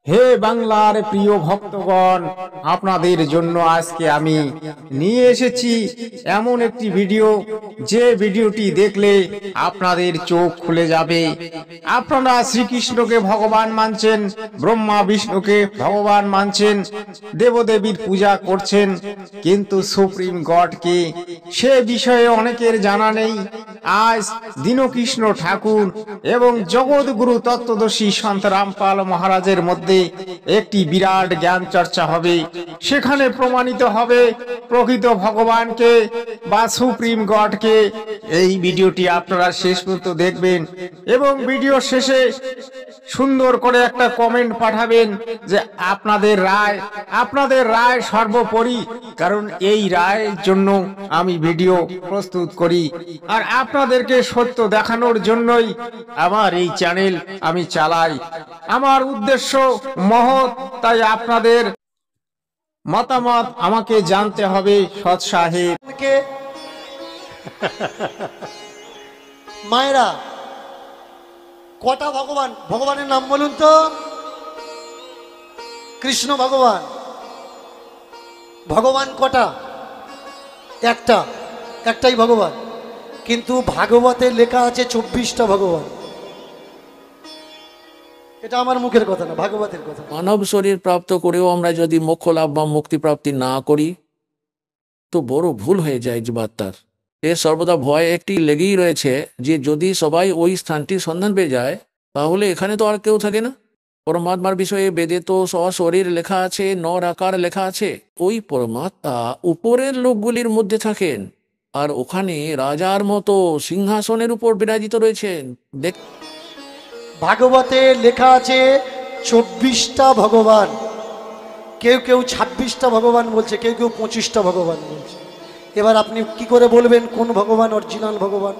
হে বাংলার প্রিয় ভক্তগণ, আপনাদের জন্য আজকে আমি নিয়ে এসেছি এমন একটি ভিডিও, যে ভিডিওটি দেখলে আপনাদের চোখ খুলে যাবে। আপনারা শ্রীকৃষ্ণকে ভগবান মানছেন, ব্রহ্মা বিষ্ণুকে ভগবান মানছেন, দেবদেবীর পূজা করছেন, কিন্তু সুপ্রিম গডকে সে বিষয়ে অনেকের জানা নেই। আজ দীনকৃষ্ণ ঠাকুর এবং জগৎগুরু তত্ত্বদর্শী সন্ত রামপাল মহারাজের মধ্যে একটি বিরাট জ্ঞান চর্চা হবে। সেখানে প্রমাণিত হবে প্রকৃত ভগবানকে বা সুপ্রিম গডকে। এই ভিডিওটি আপনারা শেষ পর্যন্ত দেখবেন এবং ভিডিও শেষে সুন্দর করে একটা কমেন্ট পাঠাবেন যে আপনাদের রায় সর্বোপরি, কারণ এই রায়ের জন্য আমি ভিডিও প্রস্তুত করি আর আপনাদেরকে সত্য দেখানোর জন্যই আমার এই চ্যানেল আমি চালাই। আমার উদ্দেশ্য মহৎ, তাই আপনাদের মতামত আমাকে জানতে হবে। সৎ সাহেব মায়েরা, কটা ভগবান? ভগবানের নাম বলুন তো। কৃষ্ণ ভগবান। ভগবান কটা? একটাই ভগবান। কিন্তু ভাগবতে লেখা আছে 24টা ভগবান। এটা আমার মুখের কথা না, ভাগবতের কথা। মানব শরীর প্রাপ্ত করেও আমরা যদি মোক্ষ লাভ বা মুক্তি প্রাপ্তি না করি তো বড় ভুল হয়ে যায় জীবাত্মার। এর সর্বদা ভয় একটি লেগেই রয়েছে যে যদি সবাই ওই স্থানটির সন্ধান পেয়ে যায় তাহলে এখানে তো আর কেউ থাকে না। পরমাত্মার বিষয়ে বেদে তো সশরীর লেখা আছে, নর আকার লেখা আছে। ওই পরমাত্মা উপরের লোকগুলির মধ্যে থাকেন আর ওখানে রাজার মতো সিংহাসনের উপর বিরাজিত রয়েছেন। ভাগবতে লেখা আছে 24টা ভগবান। কেউ কেউ 26টা ভগবান বলছে, কেউ কেউ 25টা ভগবান বলছে। এবার আপনি কি করে বলবেন কোন ভগবান অরিজিনাল ভগবান?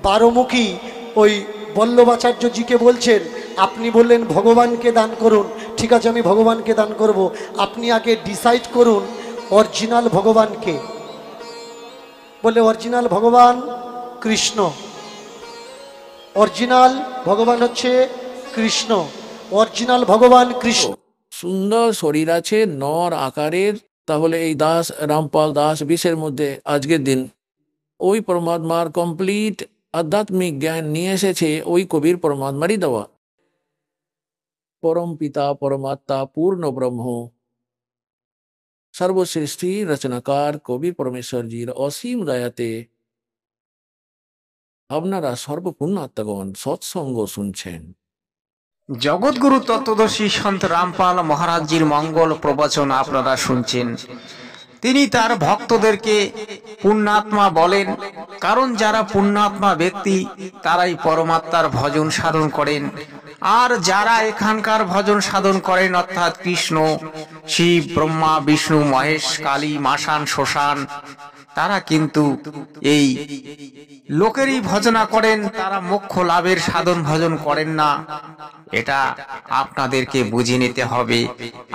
বারোমুখী ওই বল্লভাচার্যজিকে বলছেন, আপনি বললেন ভগবানকে দান করুন, ঠিক আছে আমি ভগবানকে দান করব, আপনি আগে ডিসাইড করুন অরিজিনাল ভগবানকে। বলে অরিজিনাল ভগবান কৃষ্ণ, অরিজিনাল ভগবান হচ্ছে কৃষ্ণ, অরিজিনাল ভগবান কৃষ্ণ। সুন্দর শরীর আছে নর আকারের, তাহলে এই দাস রামপাল দাস বিশের মধ্যে আজকের দিন ওই পরমাত্মার কমপ্লিট আধ্যাত্মিক জ্ঞান নিয়ে এসেছে ওই কবির পরমাত্মারই দেওয়া। পরম পিতা পরমাত্মা পূর্ণ ব্রহ্ম সর্বশ্রেষ্ঠী রচনাকার কবি পরমেশ্বরজির অসীম দয়াতে আপনারা সর্বপূর্ণ আত্মাগণ সৎসঙ্গ শুনছেন। জগৎগুরু তত্ত্বদর্শী সন্ত রামপাল মহারাজজির মঙ্গল প্রবচন আপনারা শুনছেন। তিনি তার ভক্তদেরকে পুণ্যাত্মা বলেন, কারণ যারা পুণ্যাত্মা ব্যক্তি তারাই পরমাত্মার ভজন সাধন করেন। আর যারা এখানকার ভজন সাধন করেন অর্থাৎ কৃষ্ণ, শিব, ব্রহ্মা, বিষ্ণু, মহেশ, কালী, মাসান, শ্মশান, তারা কিন্তু এই লোকেরই ভজনা করেন, তারা মোক্ষ লাভের সাধন ভজন করেন না। এটা আপনাদেরকে বুঝে নিতে হবে।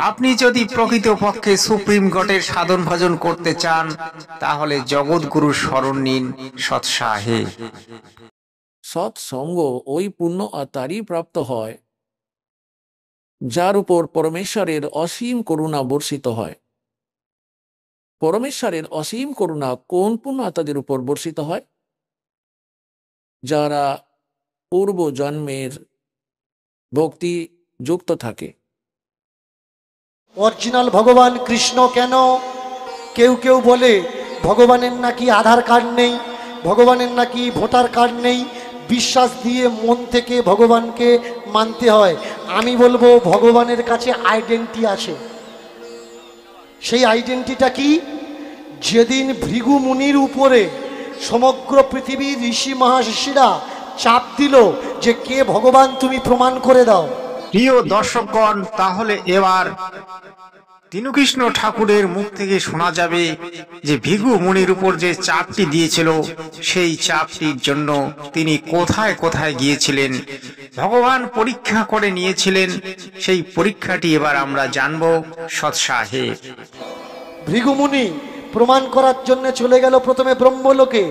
আপনি যদি প্রকৃতপক্ষে সুপ্রিম গডের সাধন ভজন করতে চান তাহলে জগৎগুরুর শরণ নিন। সৎ সাহেব সৎসঙ্গ ওই পুণ্য আত্মারই প্রাপ্ত হয় যার উপর পরমেশ্বরের অসীম করুণা বর্ষিত হয়। পরমেশ্বরের অসীম করুণা কোন পুণ্য আত্মাদের উপর বর্ষিত হয়? যারা পূর্ব জন্মের ভক্তি যুক্ত থাকে। অরিজিনাল ভগবান কৃষ্ণ কেন? কেউ কেউ বলে ভগবানের নাকি আধার কার্ড নেই, ভগবানের নাকি ভোটার কার্ড নেই, বিশ্বাস দিয়ে মন থেকে ভগবানকে মানতে হয়। আমি বলবো ভগবানের কাছে আইডেন্টি আছে। সেই আইডেন্টিটা কি? যেদিন ভৃগু মুনির উপরে সমগ্র পৃথিবীর ঋষি মহাশিরা চাপ দিল যে কে ভগবান তুমি প্রমাণ করে দাও। প্রিয় দর্শকগণ, তাহলে এবার দীনকৃষ্ণ ঠাকুরের মুখ থেকে শোনা যাবে যে ভৃগু মুনির উপর যে চাপটি দিয়েছিল সেই চাপটির জন্য তিনি কোথায় কোথায় গিয়েছিলেন, ভগবান পরীক্ষা করে নিয়েছিলেন। সেই পরীক্ষাটি এবার আমরা জানব। সৎ সাহেব ভৃগু মুনি প্রমাণ করার জন্য চলে গেল প্রথমে ব্রহ্মলোকে।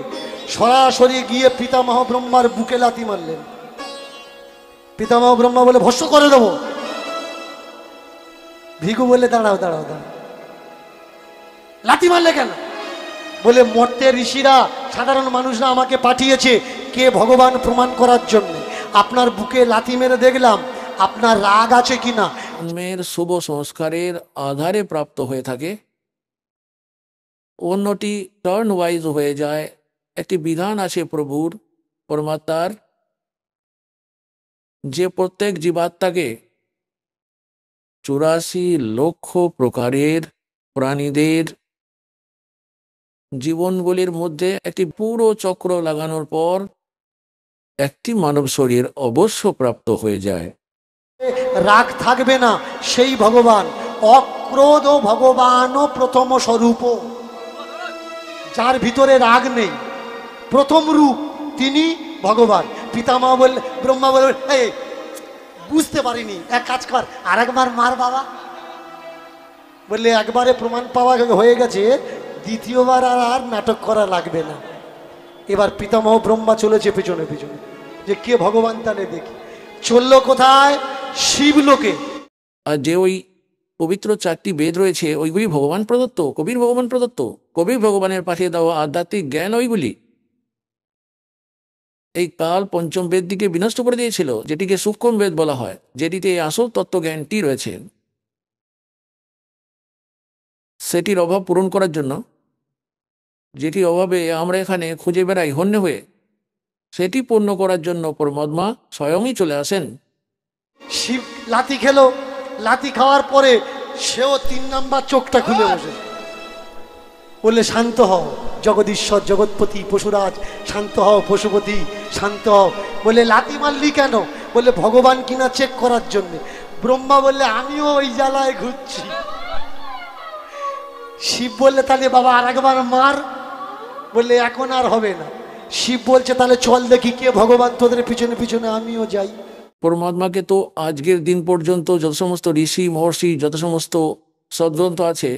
সরাসরি গিয়ে পিতামহ ব্রহ্মার বুকে লাথি মারলেন। পিতামহ ব্রহ্মা বলে ভস্ম করে দেবো। ভিখু বলে দাঁড়াও দাঁড়াও দাঁড়াও, লাথি মারলে কেন? বলে মর্তে ঋষিরা, সাধারণ মানুষরা আমাকে পাঠিয়েছে কে ভগবান প্রমাণ করার জন্য। আপনার বুকে লাথি মেরে দেখলাম আপনার রাগ আছে কিনা। জন্মের শুভ সংস্কারের আধারে প্রাপ্ত হয়ে থাকে, অন্যটি টার্ন ওয়াইজ হয়ে যায়। একটি বিধান আছে প্রভুর, পরমাত্মার, যে প্রত্যেক জীবাত্মাকে 84 লক্ষ প্রকারের প্রাণীদের জীবনগুলির মধ্যে একটি পুরো চক্র লাগানোর পর একটি মানব শরীর অবশ্য প্রাপ্ত হয়ে যায়। রাগ থাকবে না সেই ভগবান, অক্রোধ ভগবানও প্রথম স্বরূপ, যার ভিতরে রাগ নেই, প্রথম রূপ তিনি ভগবান। পিতামহ বললে, ব্রহ্মা বলবে, এই বুঝতে পারিনি, এক কাজ কর আর একবার মার বাবা। বললে একবারে প্রমাণ পাওয়া হয়ে গেছে, দ্বিতীয়বার আর নাটক করা লাগবে না। এবার পিতামহ ব্রহ্মা চলেছে পেছনে পেছনে, যে কে ভগবান তাহলে দেখি। চললো কোথায়? শিবলোকে। আর যে ওই পবিত্র 4টি বেদ রয়েছে ওইগুলি ভগবান প্রদত্ত, কবির ভগবান প্রদত্ত, কবির ভগবানের পাঠিয়ে দেওয়া আধ্যাত্মিক জ্ঞান ওইগুলি। এই কাল পঞ্চম বেদটিকে বিনষ্ট করে দিয়েছিল, যেটিকে সূক্ষ্ম বেদ বলা হয়, যেটিতে আসল তত্ত্বজ্ঞানটি রয়েছে। সেটির অভাব পূরণ করার জন্য, যেটি অভাবে আমরা এখানে খুঁজে বেড়াই হন্যে হয়ে, সেটি পূর্ণ করার জন্য পরমাত্মা স্বয়ংই চলে আসেন। শিব লাথি খেলো, লাথি খাওয়ার পরে সেও 3 নাম্বার চোখটা খুলে বসে বললে, শান্ত হও জগদীশ্বর জগৎপতি পশুরাজ, শান্ত হও পশুপতি, শান্ত হও। বলে লাথি মারলি কেন? বলে ভগবান কিনা চেক করার জন্য। ব্রহ্মা বললে, আমিও ওই জ্বালায় ঘুরছি। শিব বললে, তাহলে বাবা আর একবার মার। বললে এখন আর হবে না। শিব বলছে, তাহলে চল দেখি কে ভগবান, তোদের পিছনে পিছনে আমিও যাই। পরমাত্মাকে তো আজকের দিন পর্যন্ত যত সমস্ত ঋষি মহর্ষি, যত সমস্ত সদ্গ্রন্থ আছে,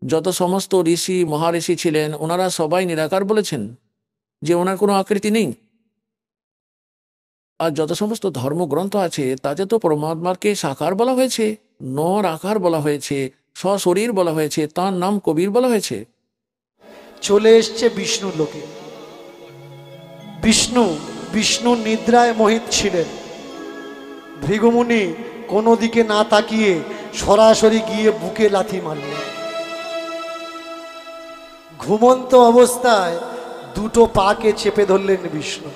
যত সমস্ত ঋষি মহাঋষি ছিলেন, ওনারা সবাই নিরাকার বলেছেন, যে ওনার কোনো আকৃতি নেই। আর যত সমস্ত ধর্মগ্রন্থ আছে তাতে তো পরমাত্মাকে সাকার বলা হয়েছে, নর আকার বলা হয়েছে, সশরীর বলা হয়েছে, তার নাম কবির বলা হয়েছে। চলে এসছে বিষ্ণু লোকে। বিষ্ণু নিদ্রায় মোহিত ছিলেন। ভৃগুমুনি কোনো দিকে না তাকিয়ে সরাসরি গিয়ে বুকে লাথি মারলেন। ঘুমন্ত অবস্থায় দুটো পাকে চেপে ধরলেন বিষ্ণু,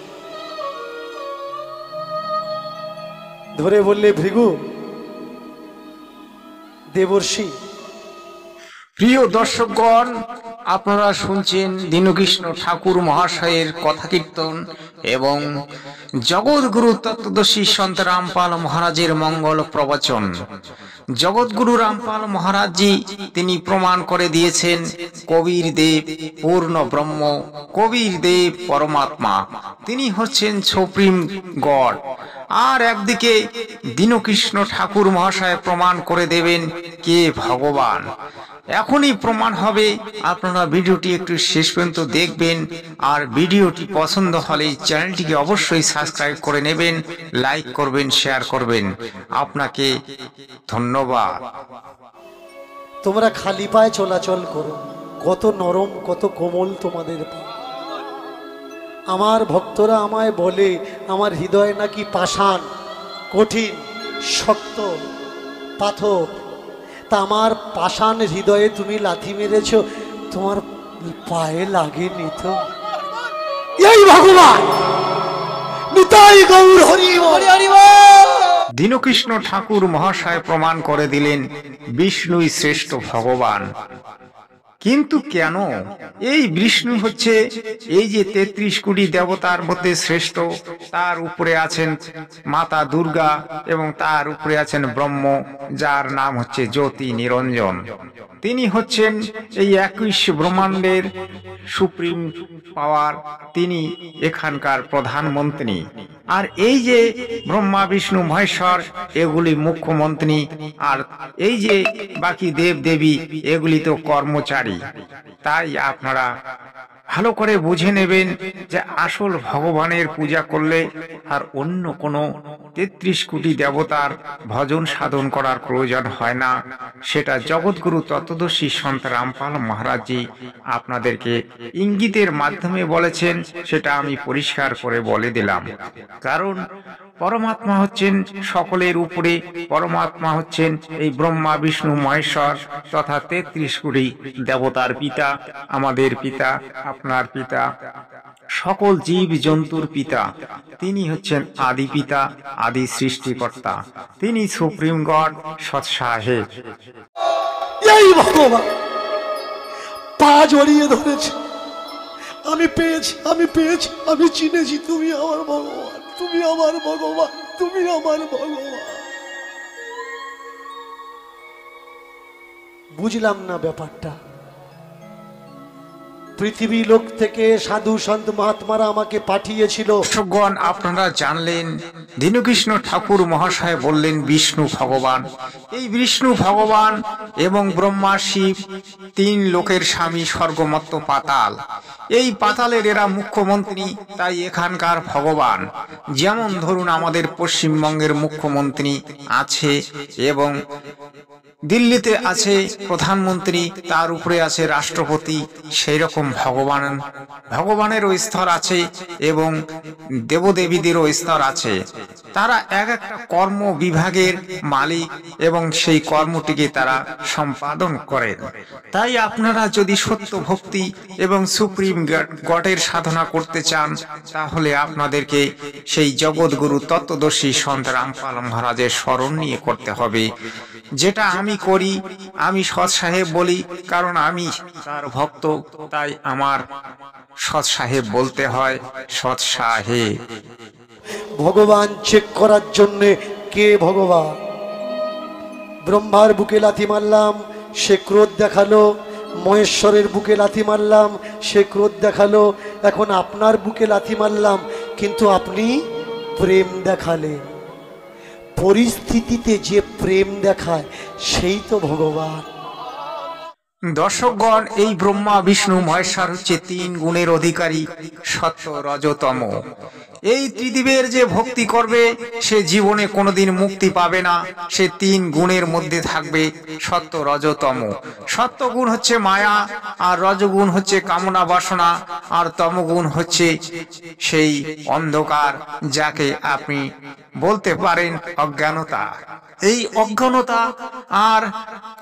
ধরে বললে, ভৃগু দেবর্ষি। প্রিয় দর্শকগণ, আপনারা শুনছেন দীনকৃষ্ণ ঠাকুর মহাশয়ের কথা কীর্তন এবং জগৎগুরু তত্ত্বদর্শী সন্ত রামপাল মহারাজের মঙ্গল প্রবচন। জগৎগুরু রামপাল মহারাজজি তিনি প্রমাণ করে দিয়েছেন কবির দেব পূর্ণ ব্রহ্ম, কবির দেব পরমাত্মা, তিনি হচ্ছেন সুপ্রিম গড। আর একদিকে দীনকৃষ্ণ ঠাকুর মহাশয় প্রমাণ করে দেবেন কে ভগবান। এখনই প্রমাণ হবে। আপনারা ভিডিওটি একটু শেষ পর্যন্ত দেখবেন, আর ভিডিওটি পছন্দ হলে চ্যানেলটিকে অবশ্যই সাবস্ক্রাইব করে নেবেন, লাইক করবেন, শেয়ার করবেন। আপনাকে ধন্যবাদ। তোমরা খালি পায়ে চলাচল করো, কত নরম কত কোমল তোমাদের পা। আমার ভক্তরা আমায় বলে আমার হৃদয় নাকি পাষাণ, কঠিন, শক্ত, পাথর। তা আমার পাষাণ হৃদয়ে তুমি লাথি মেরেছ, তোমার পায়ে লাগেনি তো? এই ভগবান নিতাই গৌর হরি বল। দীনকৃষ্ণ ঠাকুর মহাশয় প্রমাণ করে দিলেন বিষ্ণুই শ্রেষ্ঠ ভগবান। কিন্তু কেন? এই বিষ্ণু হচ্ছে এই যে 33 কোটি দেবতার মধ্যে শ্রেষ্ঠ, তার উপরে আছেন মাতা দুর্গা এবং তার উপরে আছেন ব্রহ্ম, যার নাম হচ্ছে জ্যোতি নিরঞ্জন। তিনি হচ্ছেন এই 21 ব্রহ্মাণ্ডের সুপ্রিম পাওয়ার, তিনি এখানকার প্রধানমন্ত্রী। আর এই যে ব্রহ্মা বিষ্ণু মহেশ্বর এগুলি মুখ্যমন্ত্রী, আর এই যে বাকি দেব দেবী এগুলি তো কর্মচারী। তাই আপনারা ভালো করে বুঝে নেবেন যে আসল ভগবানের পূজা করলে আর অন্য কোনো ৩৩ কোটি দেবতার ভজন সাধন করার প্রয়োজন হয় না। সেটা জগৎগুরু তত্ত্বদর্শী সন্ত রামপাল মহারাজজি আপনাদেরকে ইঙ্গিতের মাধ্যমে বলেছেন, সেটা আমি পরিষ্কার করে বলে দিলাম। কারণ পরমাত্মা হচ্ছেন সকলের উপরে, পরমাত্মা হচ্ছেন এই ব্রহ্মা বিষ্ণু মহেশ্বর তথা ৩৩ কোটি দেবতার পিতা, আমাদের পিতা, আপনার পিতা, সকল জীব জন্তুর পিতা। তিনি হচ্ছেন আদি পিতা, আদি সৃষ্টিকর্তা। তিনি সুপ্রিম গড সৎসাহেব। এই ভগবান পা জড়িয়ে ধরেছে, আমি পেয়েছি, আমি পেয়েছি, আমি চিনেছি তুমি আমার ভগবান, তুমি আমার ভগবান, তুমি আমার ভগবান। বুঝলাম না ব্যাপারটা। পৃথিবী লোক থেকে সাধু সন্ত মহাত্মারা আমাকে পাঠিয়েছিল। দর্শকগণ, আপনারা জানলেন দীনকৃষ্ণ ঠাকুর মহাশয় বললেন বিষ্ণু ভগবান। এই বিষ্ণু ভগবান এবং ব্রহ্মা শিব তিন লোকের স্বামী, স্বর্গমত্ত পাতাল। এই পাতালের এরা মুখ্যমন্ত্রী, তাই এখানকার ভগবান। যেমন ধরুন আমাদের পশ্চিমবঙ্গের মুখ্যমন্ত্রী আছে এবং দিল্লিতে আছে প্রধানমন্ত্রী, তার উপরে আছে রাষ্ট্রপতি, সেই রকম ভগবানেরও স্তর আছে এবং দেবদেবীদেরও স্তর আছে। তারা এক একটা কর্ম বিভাগের মালিক এবং সেই কর্মটিকে তারা সম্পাদন করেন। তাই আপনারা যদি সত্য ভক্তি এবং সুপ্রিম গডের সাধনা করতে চান, তাহলে আপনাদেরকে সেই জগৎগুরু তত্ত্বদর্শী সন্ত রামপাল মহারাজের স্মরণ নিয়ে করতে হবে। যেটা আমি করি, আমি সৎ সাহেব বলি, কারণ আমি তার ভক্ত, তাই আমার সৎ সাহেব বলতে হয় সৎ সাহেব। ভগবান চেক করার জন্য কে ভগবান? ব্রহ্মার বুকে লাথি মারলাম, সে ক্রোধ দেখালো। মহেশ্বরের বুকে লাথি মারলাম, সে ক্রোধ দেখালো। এখন আপনার বুকে লাথি মারলাম, কিন্তু আপনি প্রেম দেখালেন। পরিস্থিতিতে যে প্রেম দেখায় সেই তো ভগবান। দর্শকগণ, এই ব্রহ্মা বিষ্ণু মহেশ্বর হচ্ছে তিন গুণের অধিকারী, সত্য রজতম। এই ত্রিদেবের যে ভক্তি করবে সে জীবনে কোনোদিন মুক্তি পাবে না। সে তিন গুণের মধ্যে থাকবে, সত্য রজতম। সত্য গুণ হচ্ছে মায়া, আর রজগুণ হচ্ছে কামনা বাসনা, আর তমগুণ হচ্ছে সেই অন্ধকার, যাকে আপনি বলতে পারেন অজ্ঞানতা। এই অজ্ঞানতা আর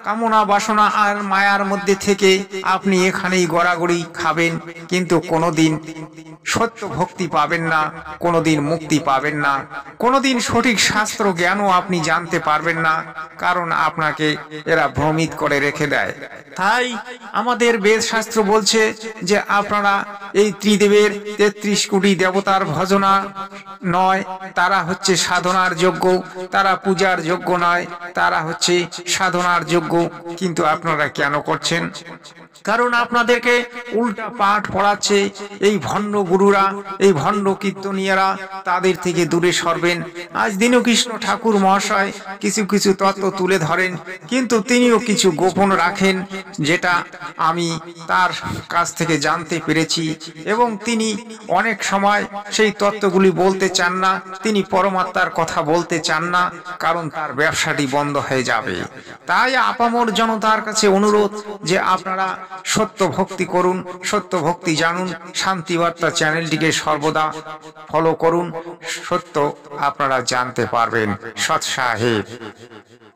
কামনা বাসনা আর মায়ার মধ্যে থেকে আপনি এখানেই গড়াগড়ি খাবেন, কিন্তু কোনোদিন সত্য ভক্তি পাবেন না, কোনোদিন মুক্তি পাবেন না, কোনোদিন সঠিক শাস্ত্র জ্ঞানও আপনি জানতে পারবেন না, কারণ আপনাকে এরা ভ্রমিত করে রেখে দেয়। তাই আমাদের বেদ শাস্ত্র বলছে যে আপনারা এই ত্রিদেবের ৩৩ কোটি দেবতার ভজনা নয়, তারা হচ্ছে সাধনার যোগ্য, তারা পূজার যোগ্য নয়, তারা হচ্ছে সাধনার যোগ্য। কিন্তু আপনারা কেন করছেন? কারণ আপনাদেরকে উল্টা পাঠ পড়াচ্ছে এই ভণ্ড গুরুরা, এই ভণ্ড কীর্তনীয়রা। তাদের থেকে দূরে সরবেন। আজ দীনকৃষ্ণ ঠাকুর মহাশয় কিছু কিছু তত্ত্ব তুলে ধরেন, কিন্তু তিনিও কিছু গোপন রাখেন, যেটা আমি তার কাছ থেকে জানতে পেরেছি। এবং তিনি অনেক সময় সেই তত্ত্বগুলি বলতে চান না, তিনি পরমাত্মার কথা বলতে চান না, কারণ তার ব্যবসাটি বন্ধ হয়ে যাবে। তাই আপামর জনতার কাছে অনুরোধ যে আপনারা সত্য ভক্তি করুন, সত্য ভক্তি জানুন। শান্তিবার্তা চ্যানেলটিকে সর্বদা ফলো করুন, সত্য আপনারা জানতে পারবেন। সৎ সাহেব।